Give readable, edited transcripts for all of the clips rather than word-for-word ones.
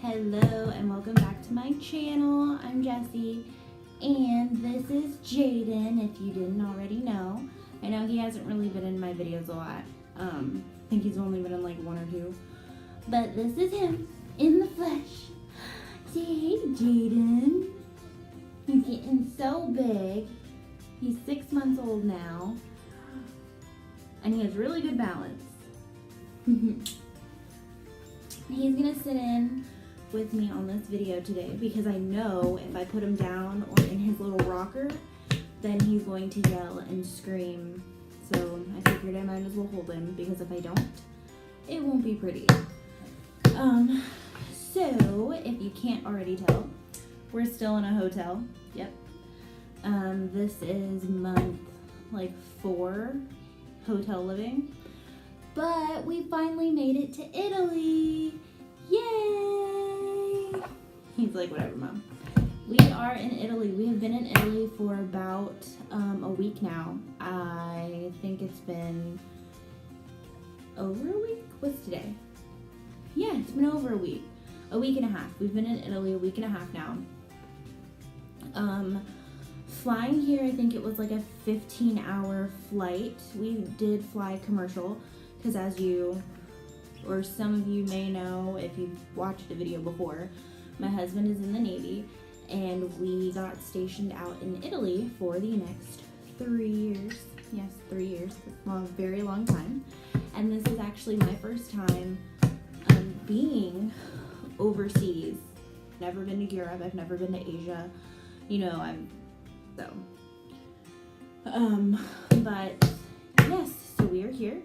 Hello and welcome back to my channel. I'm Jessie and this is Jaden, if you didn't already know. I know he hasn't really been in my videos a lot. I think he's only been in like one or two. But this is him in the flesh. Say hey, Jaden. He's getting so big. He's 6 months old now. And he has really good balance. He's gonna sit in with me on this video today because I know if I put him down or in his little rocker, then he's going to yell and scream. So I figured I might as well hold him because if I don't, it won't be pretty. So if you can't already tell, we're still in a hotel. Yep. This is month like 4 hotel living. But we finally made it to Italy. Yay! He's like, whatever, Mom. We are in Italy. We have been in Italy for about a week now. I think it's been over a week? What's today? Yeah, it's been over a week. A week and a half. We've been in Italy a week and a half now. Flying here, I think it was like a 15-hour flight. We did fly commercial. Because as you, or some of you may know if you've watched the video before, my husband is in the Navy and we got stationed out in Italy for the next 3 years. Yes, 3 years. It's a very long time. And this is actually my first time being overseas. Never been to Europe. I've never been to Asia. You know, but yes, so we are here.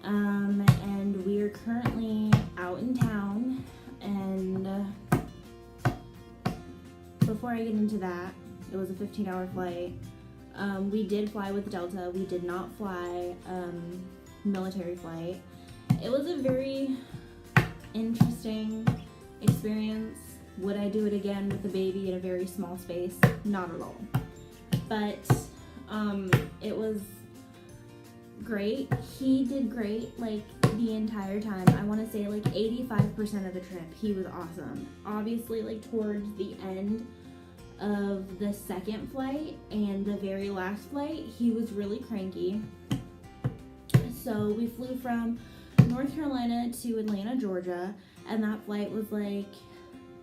And we are currently out in town, and before I get into that, it was a 15-hour flight. We did fly with Delta. We did not fly military flight. It was a very interesting experience. Would I do it again with a baby in a very small space? Not at all. But it was great. He did great like the entire time. I want to say like 85% of the trip he was awesome. Obviously like towards the end of the second flight and the very last flight he was really cranky. So we flew from North Carolina to Atlanta, Georgia, and that flight was like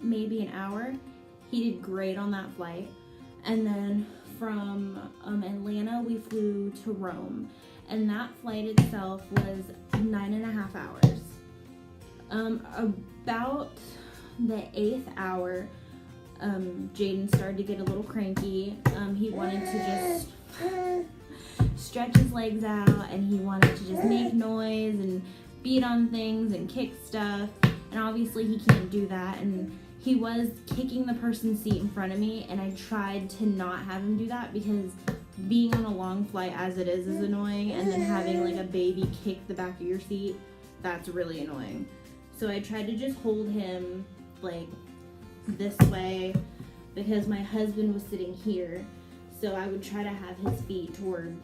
maybe an hour. He did great on that flight. And then from Atlanta we flew to Rome. And that flight itself was 9.5 hours. About the 8th hour, Jaden started to get a little cranky. He wanted to just stretch his legs out, and he wanted to just make noise and beat on things and kick stuff. And obviously he can't do that. And he was kicking the person's seat in front of me, and I tried to not have him do that because being on a long flight as it is annoying, and then having like a baby kick the back of your seat, that's really annoying. So I tried to just hold him like this way because my husband was sitting here, so I would try to have his feet toward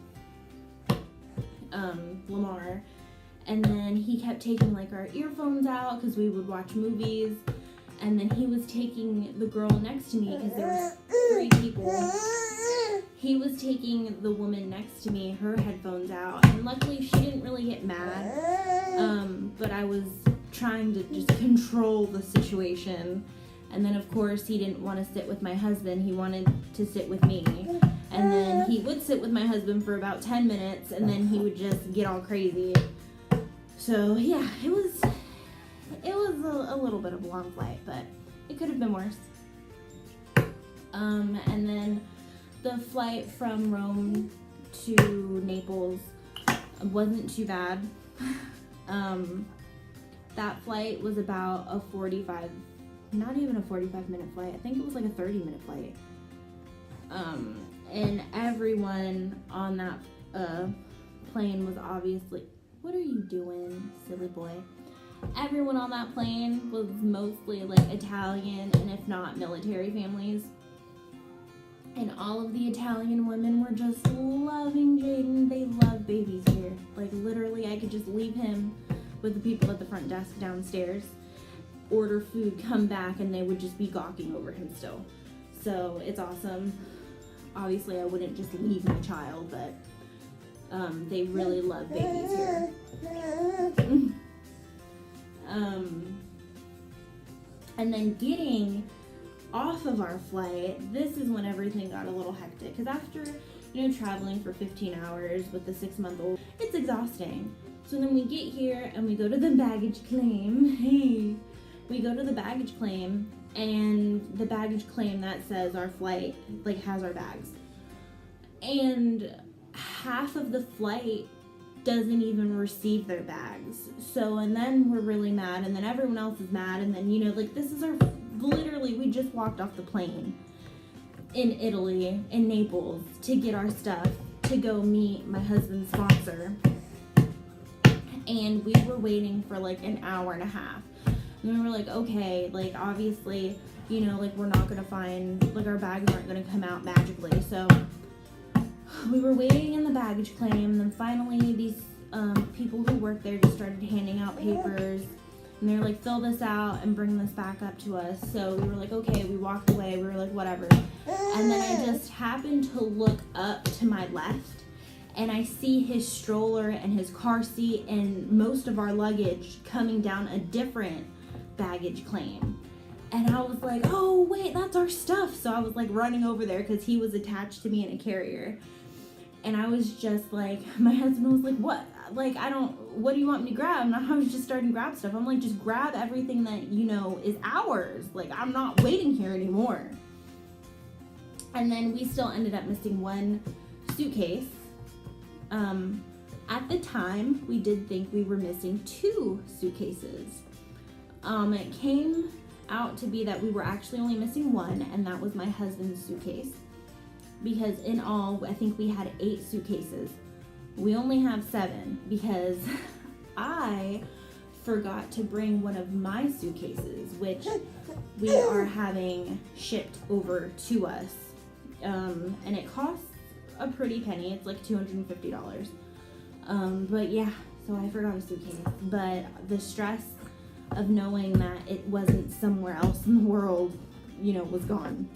Lamar. And then he kept taking like our earphones out because we would watch movies, and then he was taking the girl next to me because there was 3 people. He was taking the woman next to me, her headphones out, and luckily she didn't really get mad, but I was trying to just control the situation. And then of course he didn't want to sit with my husband, he wanted to sit with me. And then he would sit with my husband for about 10 minutes, and then he would just get all crazy. So yeah, it was a little bit of a long flight, but it could have been worse. And then the flight from Rome to Naples wasn't too bad. That flight was about a 45, not even a 45-minute flight. I think it was like a 30-minute flight. And everyone on that plane was obviously, what are you doing, silly boy? Everyone on that plane was mostly like Italian, and if not military families. And all of the Italian women were just loving Jaden. They love babies here. Like literally I could just leave him with the people at the front desk downstairs order food, come back, and they would just be gawking over him still. So it's awesome. Obviously, I wouldn't just leave my child, but they really love babies here. And then getting off of our flight, this is when everything got a little hectic. Because after, traveling for 15 hours with the 6-month-old, it's exhausting. So then we get here and we go to the baggage claim. Hey, we go to the baggage claim, and the baggage claim that says our flight, has our bags. And half of the flight doesn't even receive their bags. So, and then we're really mad, and then everyone else is mad, and then, this is literally, we just walked off the plane in Italy, in Naples, to get our stuff, to go meet my husband's sponsor. And we were waiting for an hour and a half. And we were like, okay, obviously, we're not gonna find, our bags aren't gonna come out magically. So we were waiting in the baggage claim, and then finally these people who work there just started handing out papers, and they were like, fill this out and bring this back up to us. So we were like, okay, we walked away, we were like, whatever. And then I just happened to look up to my left, and I see his stroller and his car seat and most of our luggage coming down a different baggage claim. And I was like, oh wait, that's our stuff. So I was running over there because he was attached to me in a carrier. And I was just my husband was like, what? What do you want me to grab? And I was just starting to grab stuff. I'm like, just grab everything that, is ours. I'm not waiting here anymore. And then we still ended up missing one suitcase. At the time, we did think we were missing 2 suitcases. It came out to be that we were actually only missing 1, and that was my husband's suitcase. Because in all, I think we had 8 suitcases. We only have 7 because I forgot to bring one of my suitcases, which we are having shipped over to us. And it costs a pretty penny. It's $250. But yeah, so I forgot a suitcase. But the stress of knowing that it wasn't somewhere else in the world, was gone.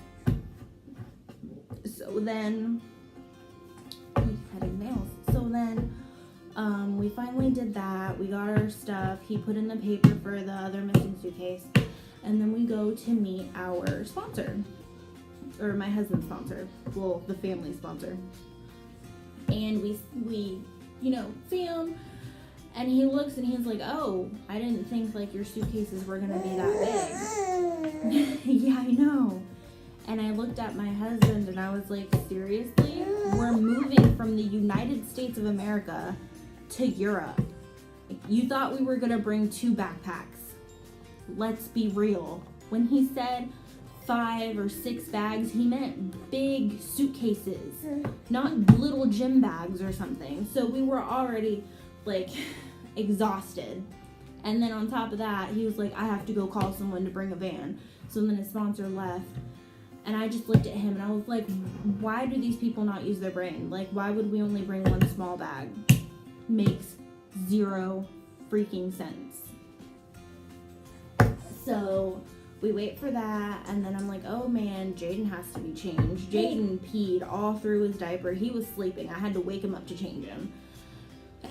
So then, he's cutting nails. So then, we finally did that. We got our stuff. He put in the paper for the other missing suitcase. And then we go to meet our sponsor. Or my husband's sponsor. Well, the family sponsor. And we see him. And he looks and he's like, oh, I didn't think your suitcases were going to be that big. Yeah, I know. And I looked at my husband and I was like, seriously? We're moving from the United States of America to Europe. You thought we were gonna bring 2 backpacks. Let's be real. When he said 5 or 6 bags, he meant big suitcases, not little gym bags or something. So we were already exhausted. And then on top of that, he was like, I have to go call someone to bring a van. So then his sponsor left. And I just looked at him and I was like, why do these people not use their brain? Why would we only bring 1 small bag? Makes 0 freaking sense. So we wait for that, and then I'm like, oh man, Jaden has to be changed. Jaden peed all through his diaper. He was sleeping. I had to wake him up to change him.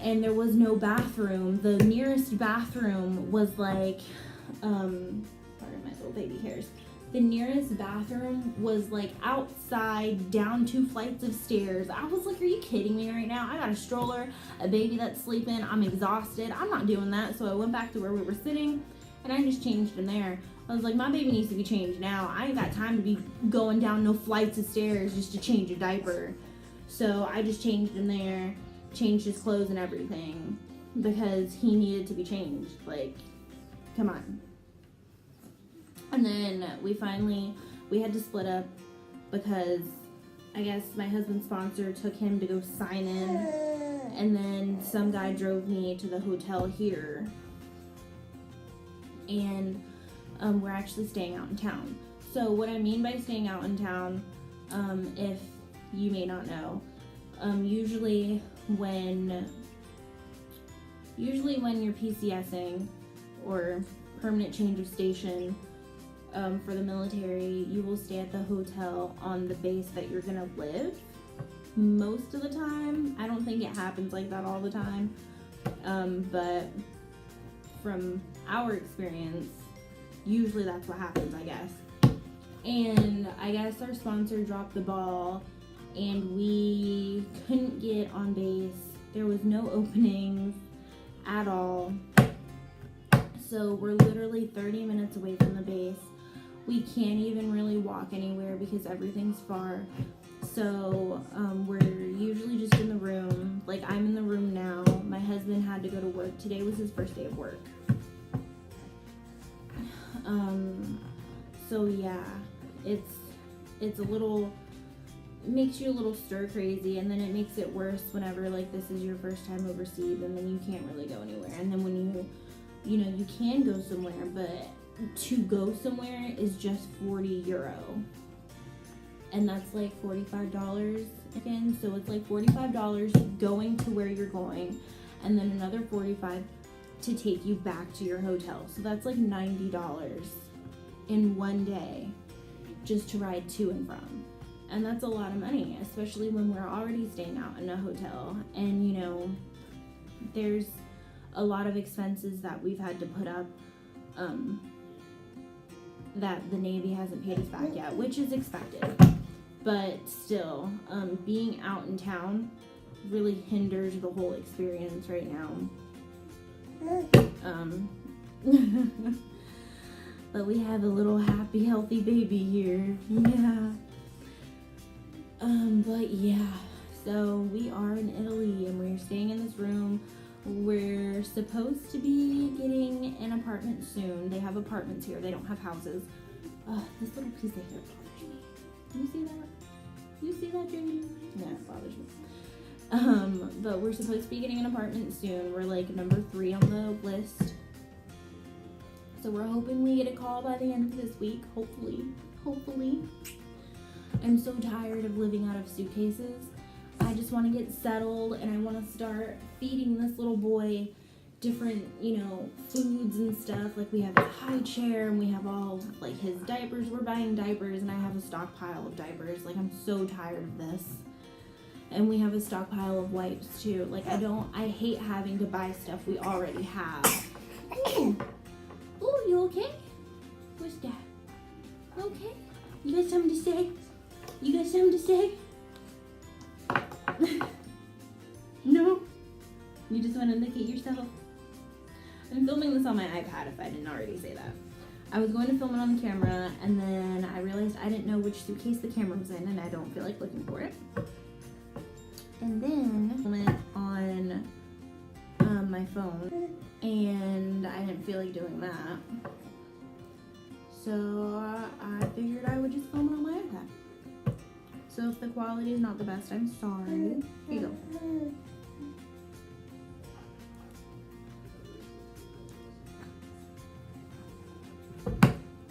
And there was no bathroom. The nearest bathroom was pardon my little baby hairs. The nearest bathroom was outside, down 2 flights of stairs. I was like, are you kidding me right now? I got a stroller, a baby that's sleeping, I'm exhausted. I'm not doing that. So I went back to where we were sitting and I just changed him there. I was like, my baby needs to be changed now. I ain't got time to be going down no flights of stairs just to change a diaper. So I just changed him there, changed his clothes and everything because he needed to be changed. Come on. And then we had to split up because I guess my husband's sponsor took him to go sign in, and then some guy drove me to the hotel here, and we're actually staying out in town. So what I mean by staying out in town, if you may not know, usually when you're PCSing or permanent change of station for the military. You will stay at the hotel on the base that you're gonna live most of the time. I don't think it happens like that all the time, but from our experience, usually that's what happens, I guess. And I guess our sponsor dropped the ball and we couldn't get on base. There was no openings at all. So we're literally 30 minutes away from the base. We can't even really walk anywhere because everything's far. So we're usually just in the room. Like, I'm in the room now. My husband had to go to work. Today was his first day of work. So yeah, it's a little, it makes you a little stir crazy, and then it makes it worse whenever like this is your first time overseas and then you can't really go anywhere. And then when you know, you can go somewhere, but to go somewhere is just €40. And that's like $45 again. So it's like $45 going to where you're going, and then another $45 to take you back to your hotel. So that's like $90 in one day just to ride to and from. And that's a lot of money, especially when we're already staying out in a hotel. And you know, there's a lot of expenses that we've had to put up that the Navy hasn't paid us back yet, which is expected. But still, being out in town really hinders the whole experience right now. But we have a little happy, healthy baby here. Yeah. But yeah, so we are in Italy and we're staying in this room. We're supposed to be getting an apartment soon. They have apartments here. They don't have houses. This little piece of hair bothers me. You see that? You see that, Jamie? Yeah, it bothers me. But we're supposed to be getting an apartment soon. We're like number 3 on the list. So we're hoping we get a call by the end of this week. Hopefully. I'm so tired of living out of suitcases. I just want to get settled, and I want to start feeding this little boy different, you know, foods and stuff. Like, we have a high chair, and we have all, like, his diapers. We're buying diapers, and I have a stockpile of diapers. Like, I'm so tired of this. And we have a stockpile of wipes, too. Like, I hate having to buy stuff we already have. Ooh, you okay? What's that? Okay? You got something to say? No? You just want to look at yourself? I'm filming this on my iPad, if I didn't already say that. I was going to film it on the camera, and then I realized I didn't know which suitcase the camera was in, and I don't feel like looking for it. And then I went on my phone, and I didn't feel like doing that. So I figured I would just film it on my iPad. So if the quality is not the best, I'm sorry. Here you go.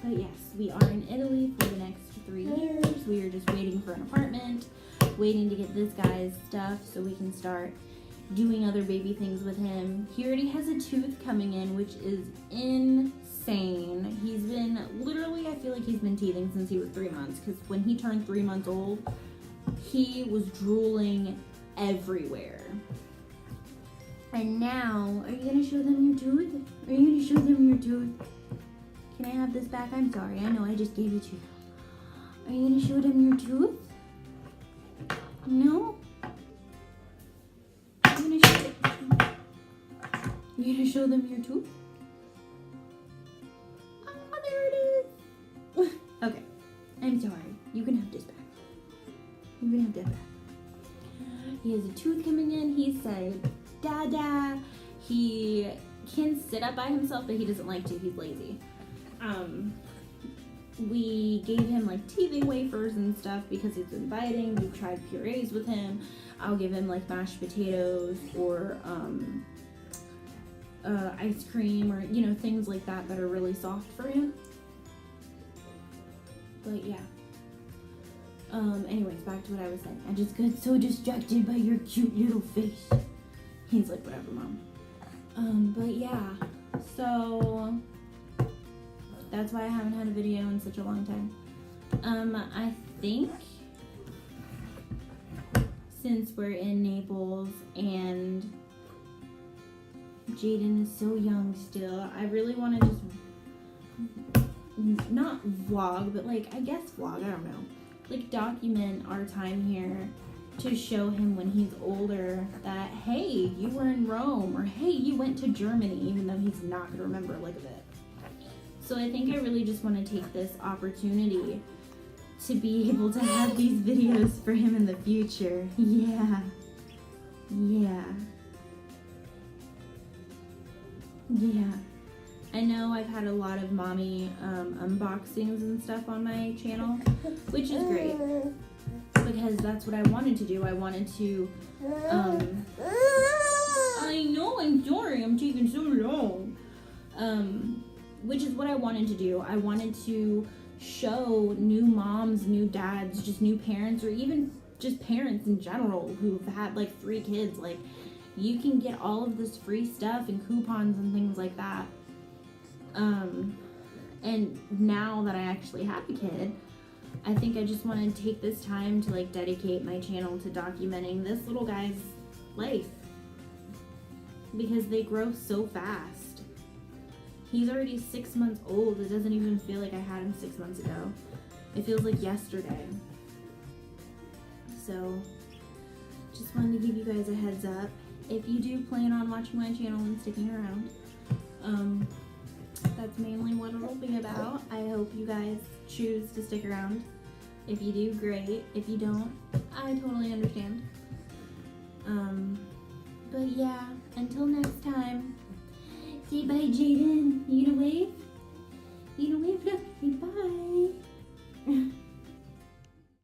But yes, we are in Italy for the next 3 years. We are just waiting for an apartment, waiting to get this guy's stuff so we can start doing other baby things with him. He already has a tooth coming in, which is insane. He's been, literally, I feel like he's been teething since he was 3 months, because when he turned 3 months old, he was drooling everywhere. And now, are you going to show them your tooth? Are you going to show them your tooth? Can I have this back? I'm sorry. I know I just gave it to you. Are you going to show them your tooth? No? You're going to show them your tooth? Oh, there it is. Okay. I'm sorry. You can have this back. You can have that back. He has a tooth coming in. He said, Dada. He can sit up by himself, but he doesn't like to. He's lazy. We gave him like teething wafers and stuff because he's been biting. We've tried purees with him. I'll give him like mashed potatoes or ice cream, or you know, things like that that are really soft for him. But yeah. Anyways, back to what I was saying. I just got so distracted by your cute little face. He's like, whatever, Mom. But yeah. So That's why I haven't had a video in such a long time. I think since we're in Naples and Jaden is so young still, I really want to just not vlog, but like, I guess vlog, I don't know. Like, document our time here to show him when he's older that, hey, you were in Rome, or hey, you went to Germany, even though he's not going to remember a lick of it. So I think I really just want to take this opportunity to be able to have these videos for him in the future. Yeah. Yeah. Yeah. I know I've had a lot of mommy unboxings and stuff on my channel, which is great, because that's what I wanted to do. I wanted to, I know, I'm sorry, I'm taking so long. Which is what I wanted to do. I wanted to show new moms, new dads, just new parents, or even just parents in general who've had like 3 kids. Like, you can get all of this free stuff and coupons and things like that. And now that I actually have a kid, I think I just want to take this time to like dedicate my channel to documenting this little guy's life, because they grow so fast. He's already 6 months old. It doesn't even feel like I had him 6 months ago. It feels like yesterday. So, just wanted to give you guys a heads up. If you do plan on watching my channel and sticking around, that's mainly what it'll be about. I hope you guys choose to stick around. If you do, great. If you don't, I totally understand. But yeah, until next time, say bye, Jaden. You gonna wave? You gonna wave? Look, say bye.